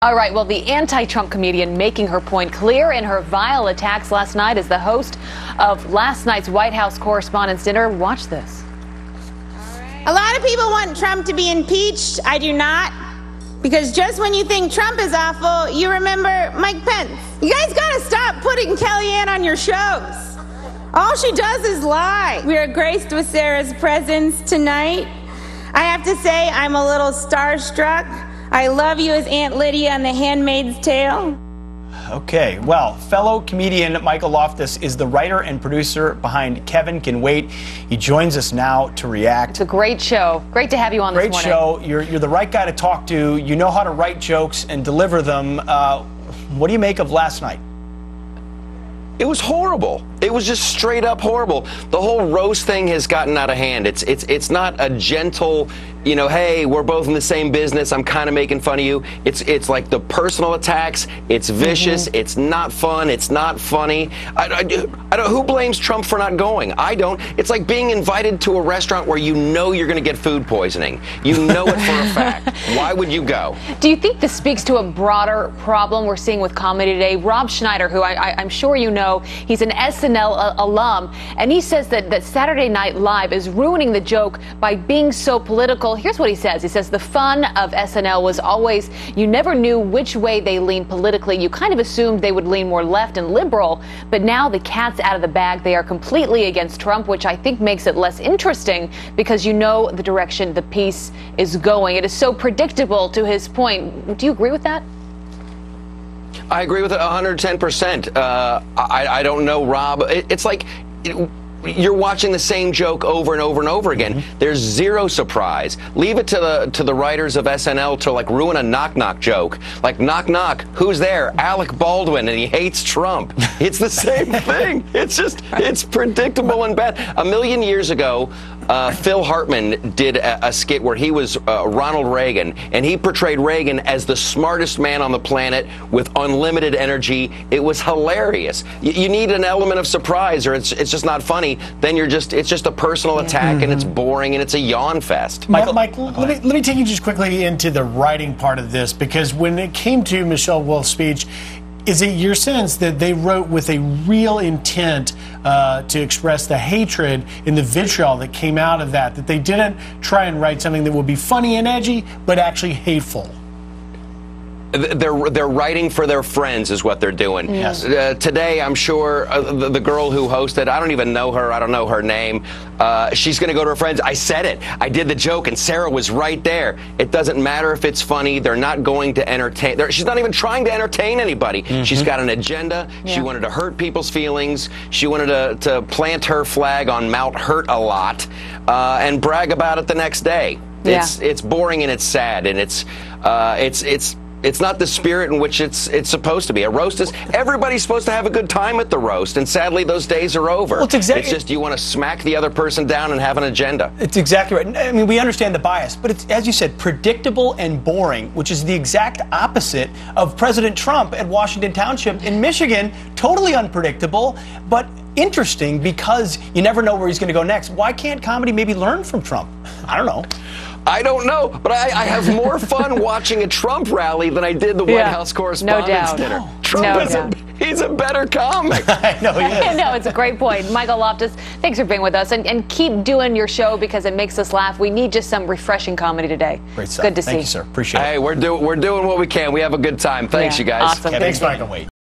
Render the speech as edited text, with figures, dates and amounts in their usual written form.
All right, well, the anti-Trump comedian making her point clear in her vile attacks last night is the host of last night's White House Correspondents' Dinner. Watch this. A lot of people want Trump to be impeached. I do not. Because just when you think Trump is awful, you remember Mike Pence. You guys gotta stop putting Kellyanne on your shows. All she does is lie. We are graced with Sarah's presence tonight. I have to say, I'm a little starstruck. I love you as Aunt Lydia on The Handmaid's Tale. Okay, well, fellow comedian Michael Loftus is the writer and producer behind Kevin Can Wait. He joins us now to react. It's a great show. Great to have you on this morning. Great show. You're the right guy to talk to. You know how to write jokes and deliver them. What do you make of last night? It was horrible. It was just straight up horrible. The whole roast thing has gotten out of hand. It's not a gentle, hey, we're both in the same business, I'm kind of making fun of you. It's like the personal attacks. It's vicious. It's not fun. It's not funny. I don't. Who blames Trump for not going? I don't. It's like being invited to a restaurant where you know you're going to get food poisoning. You know it for a fact. Why would you go? Do you think this speaks to a broader problem we're seeing with comedy today? Rob Schneider, who I'm sure you know, he's an SNL alum, and he says that Saturday Night Live is ruining the joke by being so political. Here's what he says. He says the fun of SNL was always you never knew which way they leaned politically. You kind of assumed they would lean more left and liberal, but now the cat's out of the bag. They are completely against Trump, which I think makes it less interesting because you know the direction the piece is going. It is so predictable, to his point. Do you agree with that? I agree with it 110%. I don't know, Rob. It's like you're watching the same joke over and over and over again. There's zero surprise. Leave it to the writers of SNL to ruin a knock-knock joke. Like, knock knock, who's there? Alec Baldwin, and he hates Trump. It's the same thing. It's predictable and bad. A million years ago, Phil Hartman did a skit where he was Ronald Reagan, and he portrayed Reagan as the smartest man on the planet with unlimited energy. It was hilarious. You need an element of surprise, or it's just not funny. Then it's just a personal attack, and it's boring, and it's a yawn fest. Michael, let me take you just quickly into the writing part of this, because when it came to Michelle Wolf's speech, is it your sense that they wrote with a real intent to express the hatred and the vitriol that came out of that they didn't try and write something that would be funny and edgy, but actually hateful? They're writing for their friends is what they're doing. Yes. Today, I'm sure the girl who hosted, I don't even know her. I don't know her name. She's going to go to her friends. I said it. I did the joke, and Sarah was right there. It doesn't matter if it's funny. They're not going to entertain. She's not even trying to entertain anybody. She's got an agenda. Yeah. She wanted to hurt people's feelings. She wanted to plant her flag on Mount Hurt a lot and brag about it the next day. Yeah. It's boring and it's sad, and it's not the spirit in which it's supposed to be. A roast is, everybody's supposed to have a good time at the roast, and sadly those days are over. Well, it's just you want to smack the other person down and have an agenda. It's exactly right. I mean, we understand the bias, but it's, as you said, predictable and boring, which is the exact opposite of President Trump at Washington Township in Michigan. Totally unpredictable, but interesting because you never know where he's going to go next. Why can't comedy maybe learn from Trump? I don't know. I don't know, but I have more fun watching a Trump rally than I did the White House Correspondents' Dinner. Trump he's a better comic. I know he is. No, it's a great point. Michael Loftus, thanks for being with us, and keep doing your show because it makes us laugh. We need just some refreshing comedy today. Great stuff. Good to see. Thank you, sir. Appreciate it. Hey, we're doing what we can. We have a good time. Thanks, you guys. Awesome. Thanks, Michael. Wait.